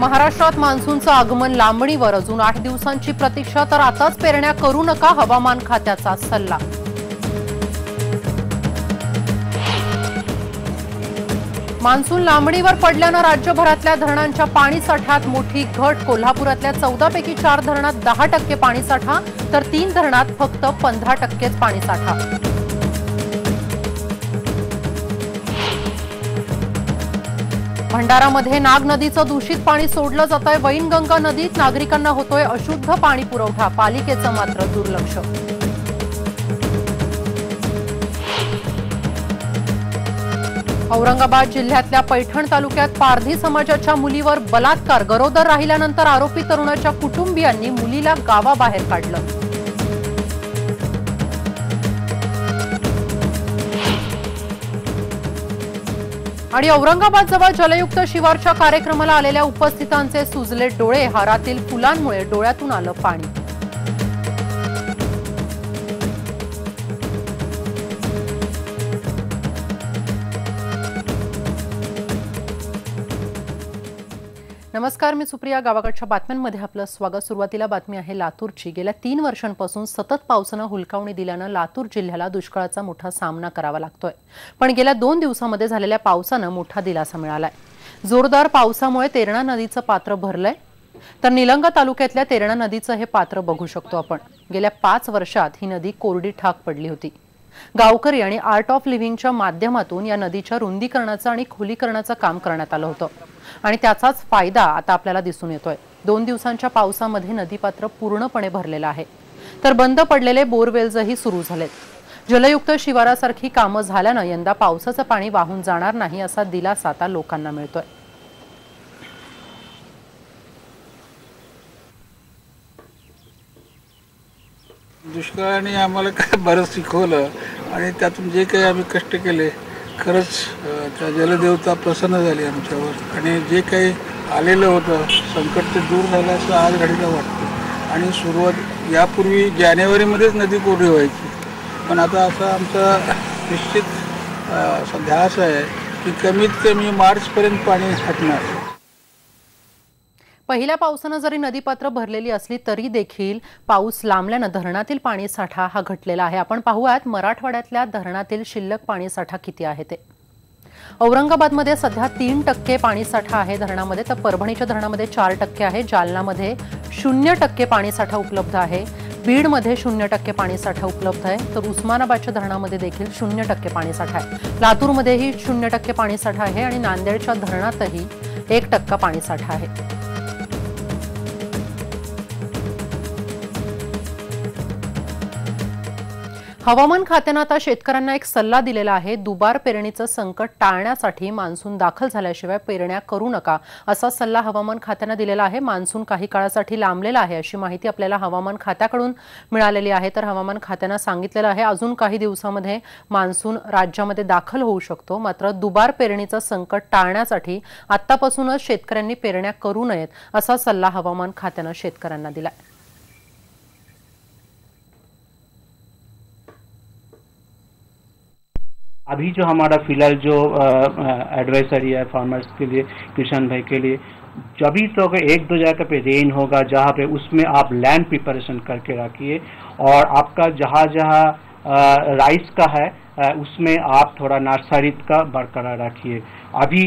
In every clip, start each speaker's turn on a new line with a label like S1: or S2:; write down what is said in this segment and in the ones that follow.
S1: महाराष्ट्रात मान्सूनचं आगमन लांबणीवर, अजून 8 दिवसांची प्रतीक्षा, तर आताच पेरण्या करू नका, हवामान खात्याचा सल्ला. मान्सून लांबणीवर पडल्यानं राज्यभरातल्या धरणांच्या पाणीसाठ्यात मोठी घट. कोल्हापुरातल्या 14 पैकी 4 धरणात 10% पाणीसाठा, तर 3 धरणात फक्त 15%च पाणीसाठा. भंडारामध्ये नाग नदीचं दूषित पाणी सोडलं जातंय. वैनगंगा नदीत नागरिकांना होतोय अशुद्ध पाणी पुरवठा, पालिकेचं मात्र दुर्लक्ष. औरंगाबाद जिल्ह्यातल्या पैठण तालुक्यात पारधी समाजाच्या मुलीवर बलात्कार. गरोदर राहिल्यानंतर आरोपी तरुणाच्या कुटुंबियांनी मुलीला गावाबाहेर काढलं. आणि औरंगाबाद जवळ जलयुक्त शिवारच्या कार्यक्रमाला आलेल्या उपस्थितांचे सुजले डोळे. हारातील फुलांमुळे डोळ्यातून आलं पाणी. नमस्कार, मी सुप्रिया. गावाकडच्या बातम्यांमध्ये आपलं स्वागत. सुरुवातीला बातमी आहे लातूरची. गेल्या 3 वर्षांपासून सतत पावसानं हुलकावणी दिल्यानं लातूर जिल्ह्याला दुष्काळाचा मोठा सामना करावा लागतोय. पण गेल्या 2 दिवसांमध्ये झालेल्या पावसानं मोठा दिलासा मिळालाय. जोरदार पावसामुळे तेरणा नदीचं पात्र भरलंय, तर निलंगा तालुक्यातल्या तेरणा नदीचं हे पात्र बघू शकतो आपण. गेल्या 5 वर्षात ही नदी कोरडी ठाक पडली होती. गावकरी आणि आर्ट ऑफ लिव्हिंगच्या माध्यमातून या नदीच्या रुंदीकरणाचं आणि खोलीकरणाचं काम करण्यात आलं होतं आणि त्याचाच फायदा आता आपल्याला दिसून येतोय. 2 दिवसांच्या पावसामध्ये नदीपात्र पूर्णपणे भरलेलं आहे, तर बंद पडलेले बोरवेल्सही सुरू झालेत. जलयुक्त शिवारासारखी कामं झाल्यानं यंदा पावसाचं पाणी वाहून जाणार नाही असा दिलासा आता लोकांना मिळतोय.
S2: दुष्काळाने आम्हाला काय बरंच शिकवलं आणि त्यातून जे काही आम्ही कष्ट केले, खरंच त्या जलदेवता प्रसन्न झाली आमच्यावर आणि जे काही आलेलं होतं संकट ते दूर झालं असं आज घडीला वाटतं. आणि सुरुवात यापूर्वी जानेवारीमध्येच नदी कोरडी व्हायची, पण आता असा आमचा निश्चित ध्यास आहे की कमीत कमी मार्चपर्यंत पाणी हटणार.
S1: पहिल्या पावसानं जरी नदीपात्र भरलेली असली तरी देखील पाऊस लांबल्यानं धरणातील पाणीसाठा हा घटलेला आहे. आपण पाहूयात मराठवाड्यातल्या धरणातील शिल्लक पाणीसाठा किती आहे ते. औरंगाबादमध्ये सध्या 3% पाणीसाठा आहे धरणामध्ये, तर परभणीच्या धरणामध्ये 4% आहे. जालनामध्ये 0% पाणीसाठा उपलब्ध आहे. बीडमध्ये 0% पाणीसाठा उपलब्ध आहे, तर उस्मानाबादच्या धरणामध्ये देखील 0% पाणीसाठा आहे. लातूरमध्येही 0% पाणीसाठा आहे आणि नांदेडच्या धरणातही 1% पाणीसाठा आहे. हवामान खात्यानं आता शेतकऱ्यांना एक सल्ला दिलेला आहे. दुबार पेरणीचं संकट टाळण्यासाठी मान्सून दाखल झाल्याशिवाय पेरण्या करू नका असा सल्ला हवामान खात्यानं दिलेला आहे. मान्सून काही काळासाठी लांबलेला आहे अशी माहिती आपल्याला हवामान खात्याकडून मिळालेली आहे. तर हवामान खात्यानं सांगितलेलं आहे अजून काही दिवसांमध्ये मान्सून राज्यामध्ये दाखल होऊ शकतो. मात्र दुबार पेरणीचं संकट टाळण्यासाठी आतापासूनच शेतकऱ्यांनी पेरण्या करू नयेत असा सल्ला हवामान खात्यानं शेतकऱ्यांना दिलाय.
S3: अभी जो हमारा फिलहाल जो एडवाइजरी है फार्मर्स के लिए, किसान भाई के लिए, जब भी तो 1-2 जगह पे रेन होगा जहाँ पे उसमें आप लैंड प्रिपरेशन करके रखिए. और आपका जहाँ राइस का है उसमें आप थोड़ा नर्सरी का बरकरार रखिए. अभी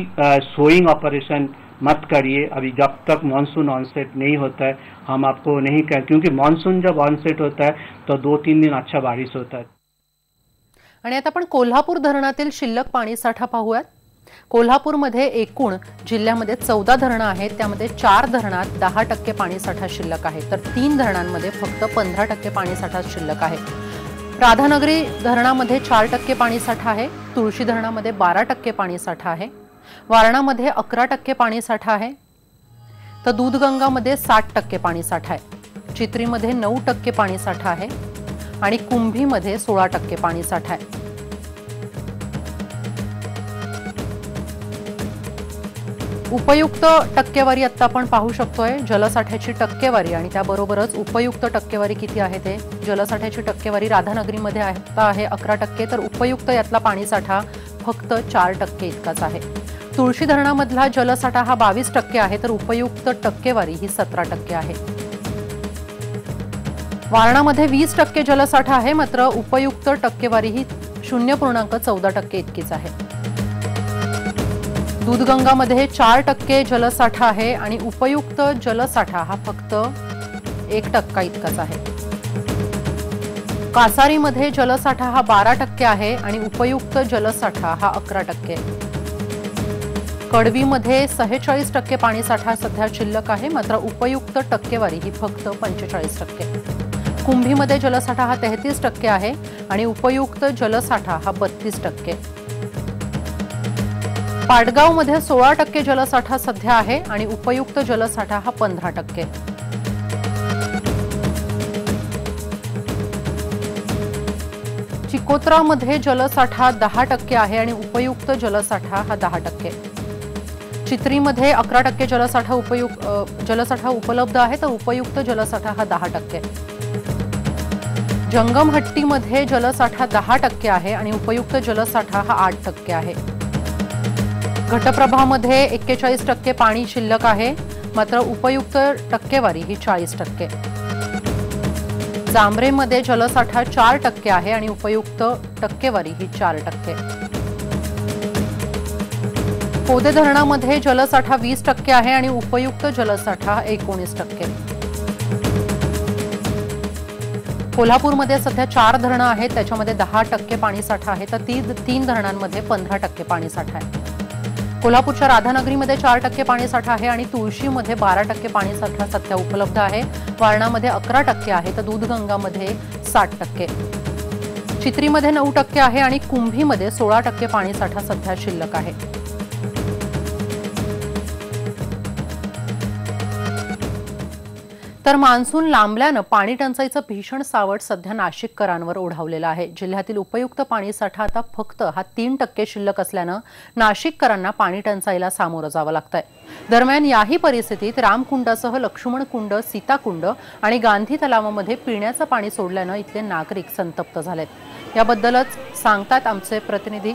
S3: सोइंग ऑपरेशन मत करिए अभी जब तक मानसून ऑनसेट नहीं होता है. हम आपको नहीं कहें, क्योंकि मानसून जब ऑनसेट होता है तो 2-3 दिन अच्छा बारिश होता है.
S1: आणि आता आपण कोल्हापूर धरणातील शिल्लक पाणीसाठा पाहूयात. कोल्हापूरमध्ये एकूण जिल्ह्यामध्ये 14 धरणं आहेत, त्यामध्ये 4 धरणात 10% पाणीसाठा शिल्लक आहे, तर 3 धरणांमध्ये फक्त 15% पाणीसाठा शिल्लक आहे. राधानगरी धरणामध्ये 4% पाणीसाठा आहे. तुळशी धरणामध्ये 12% पाणीसाठा आहे. वारणामध्ये 11% पाणीसाठा आहे, तर दूधगंगामध्ये 60% पाणीसाठा आहे. चित्रीमध्ये 9% पाणीसाठा आहे आणि कुंभीमध्ये 16% पाणीसाठा आहे. उपयुक्त टक्केवारी आता आपण पाहू शकतोय. जलसाठ्याची टक्केवारी आणि त्याबरोबरच उपयुक्त टक्केवारी किती आहे ते. जलसाठ्याची टक्केवारी राधानगरीमध्ये आहे 11%, तर उपयुक्त यातला पाणीसाठा फक्त 4% इतकाच आहे. तुळशी धरणामधला जलसाठा हा 22% आहे, तर उपयुक्त टक्केवारी ही 17% आहे. वारणामध्ये 20% जलसाठा आहे, मात्र उपयुक्त टक्केवारी ही 0.14% इतकीच आहे. दूधगंगामध्ये 4% जलसाठा आहे आणि उपयुक्त जलसाठा हा फक्त 1% इतकाच आहे. कासारीमध्ये जलसाठा हा 12% आहे आणि उपयुक्त जलसाठा हा 11% आहे. कडवीमध्ये 46% पाणीसाठा सध्या शिल्लक आहे, मात्र उपयुक्त टक्केवारी ही फक्त 45%. कुंभीमध्ये जलसाठा हा 33% आहे आणि उपयुक्त जलसाठा हा 32%. पाटगावमध्ये 16% जलसाठा सध्या आहे आणि उपयुक्त जलसाठा हा 15%. चिकोत्रामध्ये जलसाठा 10% आहे आणि उपयुक्त जलसाठा हा 10%. चित्रीमध्ये 11% जलसाठा उपलब्ध आहे, तर उपयुक्त जलसाठा हा 10%. जंगमहट्टीमध्ये जलसाठा 10% आहे आणि उपयुक्त जलसाठा हा 8% आहे. घटप्रभामध्ये 41% पाणी शिल्लक आहे, मात्र उपयुक्त टक्केवारी ही 40%. जांभरेमध्ये जलसाठा 4% आहे आणि उपयुक्त टक्केवारी ही 4%. पोदे धरणामध्ये जलसाठा 20% आहे आणि उपयुक्त जलसाठा 19%. कोल्हापूरमध्ये सध्या 4 धरणं आहेत, त्याच्यामध्ये 10% पाणीसाठा आहे, तर 3 धरणांमध्ये 15% पाणीसाठा आहे. कोल्हापूरच्या राधानगरीमध्ये 4% पाणीसाठा आहे आणि तुळशीमध्ये 12% पाणीसाठा सध्या उपलब्ध आहे. वारणामध्ये 11% आहे, तर दूधगंगामध्ये 60%. चित्रीमध्ये 9% आहे आणि कुंभीमध्ये 16% पाणीसाठा सध्या शिल्लक आहे. तर मान्सून लांबल्यानं पाणी टंचाईचं भीषण सावट सध्या नाशिककरांवर ओढावलेलं आहे. जिल्ह्यातील उपयुक्त पाणीसाठा आता फक्त हा 3% शिल्लक असल्यानं नाशिककरांना पाणी टंचाईला सामोरं जावं लागतंय. दरम्यान याही परिस्थितीत रामकुंडासह लक्ष्मणकुंड, सीताकुंड आणि गांधी तलावामध्ये पिण्याचं पाणी सोडल्यानं इथले नागरिक संतप्त झालेत. याबद्दलच सांगतात आमचे प्रतिनिधी.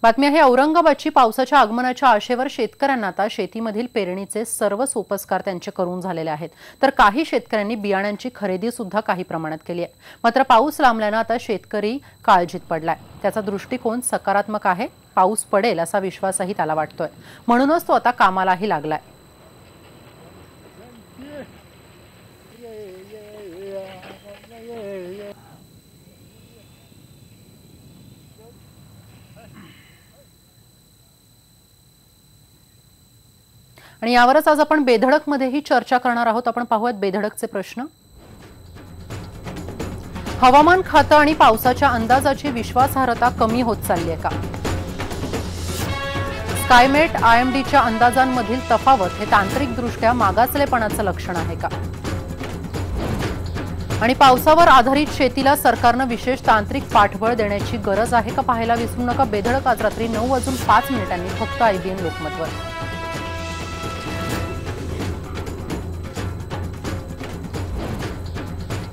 S1: बातमी आहे औरंगाबादची. पावसाच्या आगमनाच्या आशेवर शेतकऱ्यांना आता शेतीमधील पेरणीचे सर्व सोपस्कार त्यांचे करून झालेले आहेत, तर काही शेतकऱ्यांनी बियाणांची खरेदी सुद्धा काही प्रमाणात केली आहे. मात्र पाऊस लांबल्यानं आता शेतकरी काळजीत पडलाय. त्याचा दृष्टिकोन सकारात्मक आहे. पाऊस पडेल असा विश्वासही त्याला वाटतोय, म्हणूनच तो आता कामालाही लागलाय. आणि यावरच आज आपण बेधडकमध्येही चर्चा करणार आहोत. आपण पाहूयात बेधडकचे प्रश्न. हवामान खातं आणि पावसाच्या अंदाजाची विश्वासार्हता कमी होत चालली आहे का? स्कायमेट IMDच्या अंदाजांमधील तफावत हे तांत्रिकदृष्ट्या मागासलेपणाचं लक्षण आहे का? आणि पावसावर आधारित शेतीला सरकारनं विशेष तांत्रिक पाठबळ देण्याची गरज आहे का? पाहायला विसरू नका. बेधडक आज रात्री 9:05 फक्त IBN लोकमतवर.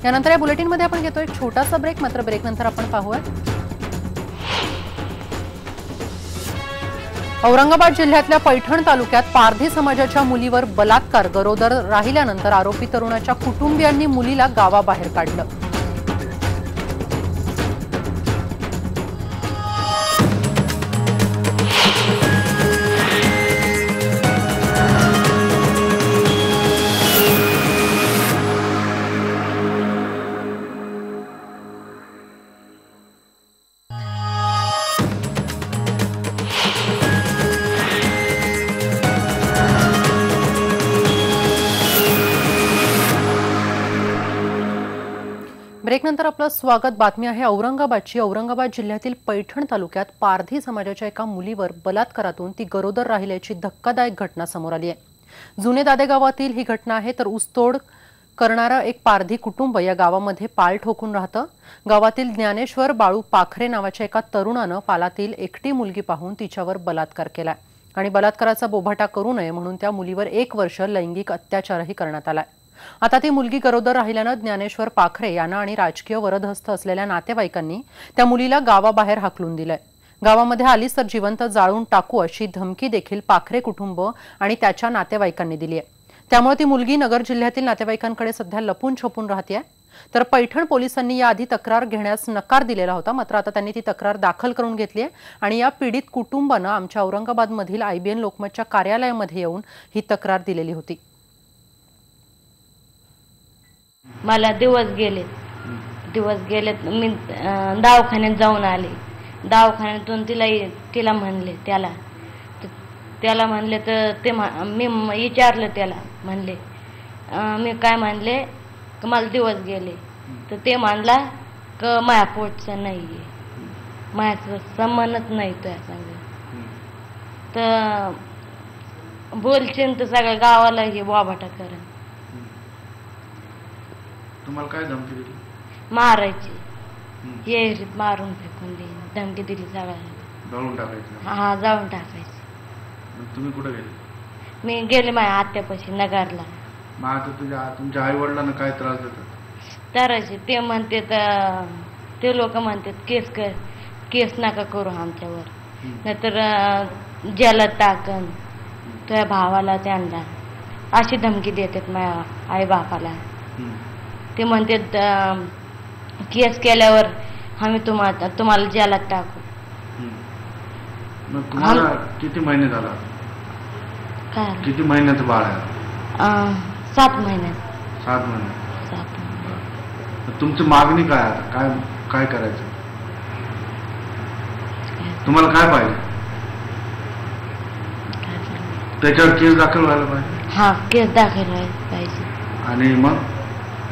S1: यानंतर या बुलेटिनमध्ये आपण घेतोय एक छोटासा ब्रेक. मात्र ब्रेकनंतर आपण पाहूया औरंगाबाद जिल्ह्यातल्या पैठण तालुक्यात पारधी समाजाच्या मुलीवर बलात्कार. गरोदर राहिल्यानंतर आरोपी तरुणाच्या कुटुंबियांनी मुलीला गावाबाहेर काढलं. ब्रेकनंतर आपलं स्वागत. बातमी आहे औरंगाबादची. औरंगाबाद जिल्ह्यातील पैठण तालुक्यात पारधी समाजाच्या एका मुलीवर बलात्कारातून ती गरोदर राहिल्याची धक्कादायक घटना समोर आली आहे. जुने दादे गावातील ही घटना आहे. तर ऊसतोड करणारं एक पारधी कुटुंब या गावामध्ये पाल ठोकून राहतं. गावातील ज्ञानेश्वर बाळू पाखरे नावाच्या एका तरुणानं पालातील एकटी मुलगी पाहून तिच्यावर बलात्कार केलाय. आणि बलात्काराचा बोभाटा करू नये म्हणून त्या मुलीवर 1 वर्ष लैंगिक अत्याचारही करण्यात आलाय। आता ती मुलगी गरोदर राहिल्यानं ज्ञानेश्वर पाखरे यांना आणि राजकीय वरदहस्त असलेल्या नातेवाईकांनी त्या मुलीला गावाबाहेर हाकलून दिलंय। गावामध्ये आलीच तर जिवंत जाळून टाकू अशी धमकी देखील पाखरे कुटुंब आणि त्याच्या नातेवाईकांनी दिली आहे। त्यामुळे ती मुलगी नगर जिल्ह्यातील नातेवाईकांकडे सध्या लपून छपून राहते। तर पैठण पोलिसांनी याआधी तक्रार घेण्यास नकार दिलेला होता, मात्र आता त्यांनी ती तक्रार दाखल करून घेतली आहे आणि या पीडित कुटुंबानं आमच्या औरंगाबादमधील IBN लोकमतच्या कार्यालयामध्ये येऊन ही तक्रार दिलेली होती।
S4: मला दिवस गेलेत मी दवाखान्यात जाऊन आले। दवाखान्यातून तिला म्हणले त्याला म्हणले तर ते मी विचारलं त्याला म्हणले मी काय म्हणले की मला दिवस गेले तर ते म्हणला की माझ्या पोटचं नाहीये, माझ्याचं संबंधच नाही तुझ्या संग तर बोलशील तर सगळ्या गावाला हे बोभाटा करेन।
S5: तुम्हाला काय धमकी दिली?
S4: मारायची, हे मारून फेकून दिली, धमकी दिली सगळ्या
S5: जाळून टाकायचं।
S4: हा जाळून टाकायची।
S5: तुम्ही कुठे गेले?
S4: मी गेले माझ्या आत्यापाशी नगरला।
S5: मग आता तुमच्या आई वडिलांना काय त्रास देतात?
S4: तराशी ते म्हणते ते लोक म्हणतात केस नका करू आमच्यावर, नाहीतर जलात टाकन तुझ्या भावाला त्यांना अशी धमकी देतात माझ्या आई बापाला। ते म्हणतात केस केल्यावर आम्ही तुम्हाला जलात टाकू।
S5: मग तुम्हाला किती महिने झाला?
S4: काय
S5: किती महिन्याचं बाळ आहे?
S4: 7 महिने।
S5: 7 महिने। तुमची मागणी काय आता? काय करायचं? तुम्हाला काय पाहिजे? त्याच्यावर केस दाखल व्हायला पाहिजे।
S4: हा केस दाखल व्हायला पाहिजे
S5: आणि मग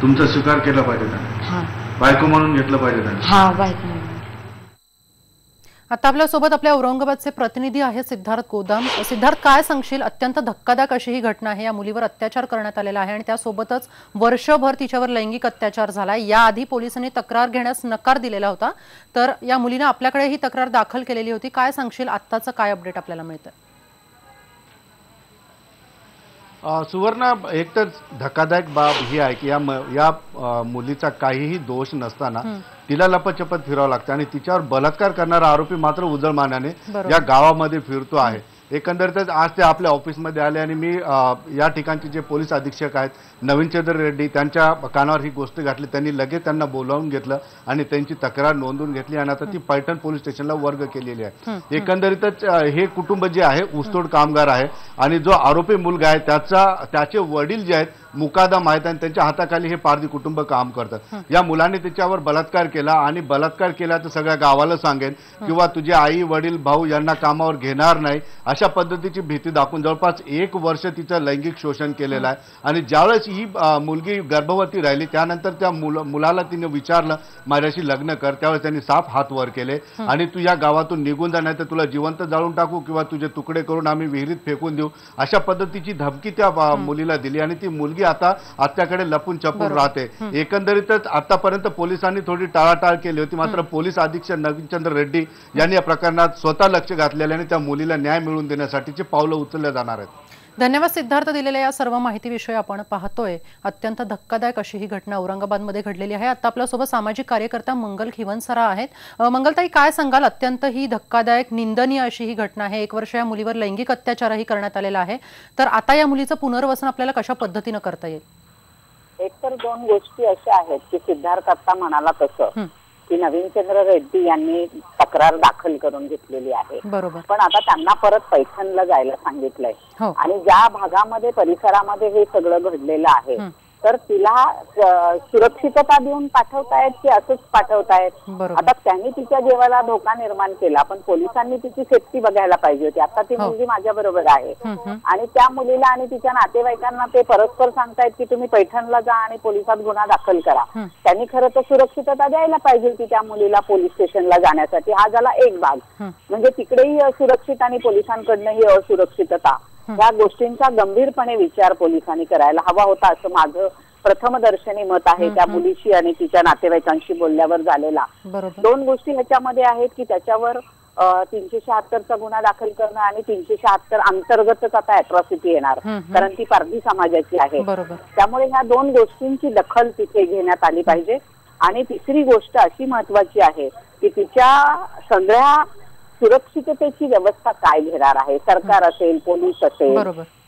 S5: तुमचा स्वीकार केला पाहिजे त्याने।
S4: हा
S5: बायको म्हणून घेतलं पाहिजे त्याने।
S4: हा बायको म्हणून।
S1: आता आपल्यासोबत आपल्या औरंगाबादचे प्रतिनिधी आहेत सिद्धार्थ गोदाम। सिद्धार्थ, काय सांगशील? अत्यंत धक्कादायक अशी ही घटना आहे। या मुलीवर अत्याचार करण्यात आलेला आहे आणि त्यासोबतच वर्षभर तिच्यावर लैंगिक अत्याचार झाला। याआधी पोलिसांनी तक्रार घेण्यास नकार दिलेला होता, तर या मुलीने आपल्याकडे ही तक्रार दाखल केलेली होती। काय सांगशील, आत्ताचं काय अपडेट आपल्याला मिळतं?
S6: सुवर्ण, एक तर धक्कादायक बाब ही आहे की या मुलीचा काहीही दोष नसताना तिला लपचपत फिरावं लागतं आणि तिच्यावर बलात्कार करणारा आरोपी मात्र उजळमानाने या गावामध्ये फिरतो आहे। एकंदरीतच आज ते आपल्या ऑफिसमध्ये आले आणि मी या ठिकाणचे जे पोलीस अधीक्षक आहेत नवीनचंद्र रेड्डी त्यांच्या कानावर ही गोष्ट घातली। त्यांनी लगेच त्यांना बोलावून घेतलं आणि त्यांची तक्रार नोंदवून घेतली आणि आता ती पैठण पोलीस स्टेशनला वर्ग केलेली आहे। एकंदरीतच हे कुटुंब जे आहे ऊसतोड कामगार आहे आणि जो आरोपी मुलगा आहे त्याचे वडील जे आहेत मुकादम आहेत आणि त्यांच्या हाताखाली हे पारधी कुटुंब काम करतात। या मुलाने त्याच्यावर बलात्कार केला आणि बलात्कार केला तर सगळ्या गावाला सांगेन किंवा तुझे आई वडील भाऊ यांना कामावर घेणार नाही अशा पद्धतीची भीती दाखवून जवळपास 1 वर्ष तिचं लैंगिक शोषण केलेलं आहे। आणि ज्यावेळेस ही मुलगी गर्भवती राहिली त्यानंतर त्या मुलाला तिने विचारलं माझ्याशी लग्न कर, त्यावेळेस त्यांनी साफ हात वर केले आणि तू या गावातून निघून जा नाही तर तुला जिवंत जाळून टाकू किंवा तुझे तुकडे करून आम्ही विहिरीत फेकून देऊ अशा पद्धतीची धमकी त्या मुलीला दिली आणि ती मुलगी आता आत्याकडे लपून छपून राहते। एकंदरीतच आतापर्यंत पोलिसांनी थोडी टाळाटाळ केली होती, मात्र पोलीस अधीक्षक नवीनचंद्र रेड्डी यांनी या प्रकरणात स्वतः लक्ष घातलेले आणि त्या मुलीला न्याय मिळवून देण्यासाठीची पावलं उचलल्या जाणार आहेत।
S1: धन्यवाद सिद्धार्थ, दिलेल्या या सर्व माहितीविषयी। आपण पाहतोय अत्यंत धक्कादायक अशी ही घटना औरंगाबादमध्ये घडलेली आहे। आता आपल्यासोबत सामाजिक कार्यकर्ता मंगल खिवनसरा आहेत। मंगलताई, काय सांगाल? अत्यंत ही धक्कादायक निंदनीय अशी ही घटना आहे। 1 वर्ष या मुलीवर लैंगिक अत्याचारही करण्यात आलेला आहे, तर आता या मुलीचं पुनर्वसन आपल्याला कशा पद्धतीने करता येईल?
S7: एक तर 2 गोष्टी अशा आहेत की सिद्धार्थ आता म्हणाला तसं की नवीनचंद्र रेड्डी यांनी तक्रार दाखल करून घेतलेली आहे,
S1: बरोबर,
S7: पण आता त्यांना परत पैठणला जायला सांगितलंय आणि ज्या भागामध्ये परिसरामध्ये हे सगळं घडलेलं आहे तर तिला सुरक्षितता देऊन पाठवतायत की असंच पाठवतायत? आता त्यांनी तिच्या जीवाला धोका निर्माण केला, पण पोलिसांनी तिची सेफ्टी बघायला पाहिजे होती। आता ती मुलगी माझ्या बरोबर आहे आणि त्या मुलीला आणि तिच्या नातेवाईकांना ते परस्पर सांगतायत की तुम्ही पैठणला जा आणि पोलिसात गुन्हा दाखल करा। त्यांनी खरं तर सुरक्षितता द्यायला पाहिजे होती त्या मुलीला पोलीस स्टेशनला जाण्यासाठी। हा झाला एक भाग, म्हणजे तिकडेही असुरक्षित आणि पोलिसांकडनंही असुरक्षितता। या गोष्टींचा गंभीरपणे विचार पोलिसांनी करायला हवा होता असं माझं प्रथमदर्शनी मत आहे त्या मुलीशी आणि तिच्या नातेवाईकांशी बोलल्यावर झालेला। 2 गोष्टी ह्याच्यामध्ये आहेत की त्याच्यावर 376चा गुन्हा दाखल करणं आणि 376 अंतर्गतच आता अॅट्रॉसिटी येणार, कारण ती पारधी समाजाची आहे. त्यामुळे ह्या दोन गोष्टींची दखल तिथे घेण्यात आली पाहिजे. आणि तिसरी गोष्ट अशी महत्वाची आहे की तिच्या सगळ्या सुरक्षिततेची व्यवस्था काय घेणार आहे, सरकार असेल, पोलीस असेल,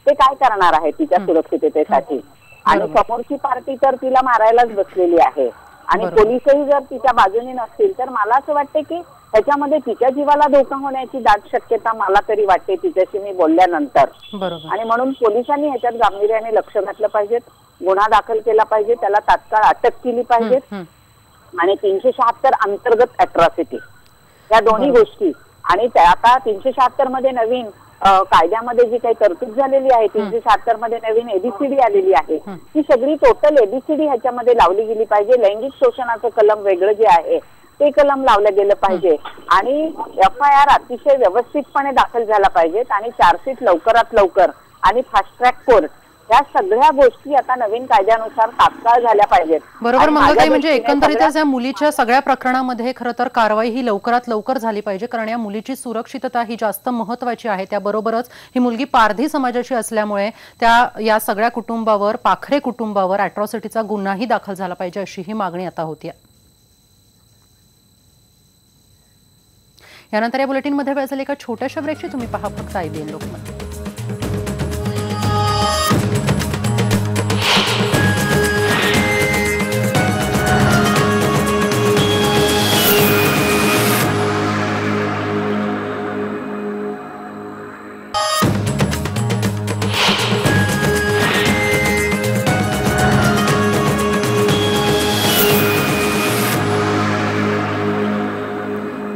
S7: ते काय करणार आहे तिच्या सुरक्षिततेसाठी. आणि समोरची पार्टी तर तिला मारायलाच बसलेली आहे आणि पोलीसही जर तिच्या बाजूने नसतील तर मला असं वाटते की ह्याच्यामध्ये तिच्या जीवाला धोका होण्याची दाट शक्यता मला तरी वाटते तिच्याशी मी बोलल्यानंतर. आणि म्हणून पोलिसांनी ह्याच्यात गांभीर्याने लक्ष घातलं पाहिजे, गुन्हा दाखल केला पाहिजे, त्याला तात्काळ अटक केली पाहिजे आणि 376 अंतर्गत अॅट्रॉसिटी या दोन्ही गोष्टी. आणि आता 376 मध्ये नवीन कायद्यामध्ये जी काही तरतूद झालेली आहे, 376 मध्ये नवीन एबीसीडी आलेली आहे, ती सगळी टोटल एबीसीडी ह्याच्यामध्ये लावली गेली पाहिजे. लैंगिक शोषणाचं कलम वेगळं जे आहे ते कलम लावलं गेलं पाहिजे आणि FIR अतिशय व्यवस्थितपणे दाखल झाला पाहिजेत आणि चार्जशीट लवकरात लवकर आणि फास्ट ट्रॅक कोर्ट या सगळ्या गोष्टी आता नवीन कायद्यानुसार तात्काळ झाल्या पाहिजेत.
S1: बरोबर मंगलताई, म्हणजे एकंदरीतच या मुलीच्या सगळ्या प्रकरणामध्ये खरं तर कारवाई ही लवकरात लवकर झाली पाहिजे, कारण या मुलीची सुरक्षितता ही जास्त महत्वाची आहे. त्याबरोबरच ही मुलगी पारधी समाजाची असल्यामुळे या सगळ्या कुटुंबावर, पाखरे कुटुंबावर अॅट्रॉसिटीचा गुन्हाही दाखल झाला पाहिजे अशी ही मागणी आता होती. यानंतर या बुलेटिनमध्ये वेळ झाली एका छोट्याशा ब्रेकची. तुम्ही पहा फक्त IBN लोकमत.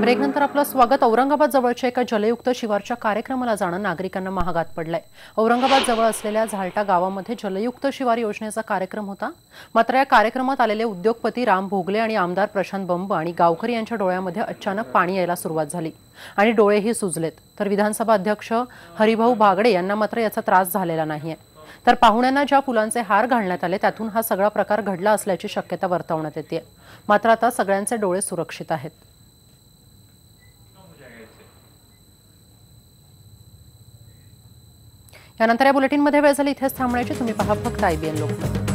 S1: ब्रेकनंतर आपलं स्वागत. औरंगाबाद जवळच्या एका जलयुक्त शिवारच्या कार्यक्रमाला जाणं नागरिकांना महागात पडलंय. औरंगाबाद जवळ असलेल्या झालटा गावामध्ये जलयुक्त शिवार योजनेचा कार्यक्रम होता. मात्र या कार्यक्रमात आलेले उद्योगपती राम भोगले आणि आमदार प्रशांत बंब आणि गावकरी यांच्या डोळ्यामध्ये अचानक पाणी यायला सुरुवात झाली आणि डोळेही सुजलेत. तर विधानसभा अध्यक्ष हरिभाऊ बागडे यांना मात्र याचा त्रास झालेला नाहीये. तर पाहुण्यांना ज्या फुलांचे हार घालण्यात आले त्यातून हा सगळा प्रकार घडला असल्याची शक्यता वर्तवण्यात येते. मात्र आता सगळ्यांचे डोळे सुरक्षित आहेत. यानंतर या बुलेटिनमध्ये वेळ झाली इथेच थांबण्याची. तुम्ही पहा फक्त IBN लोकमत.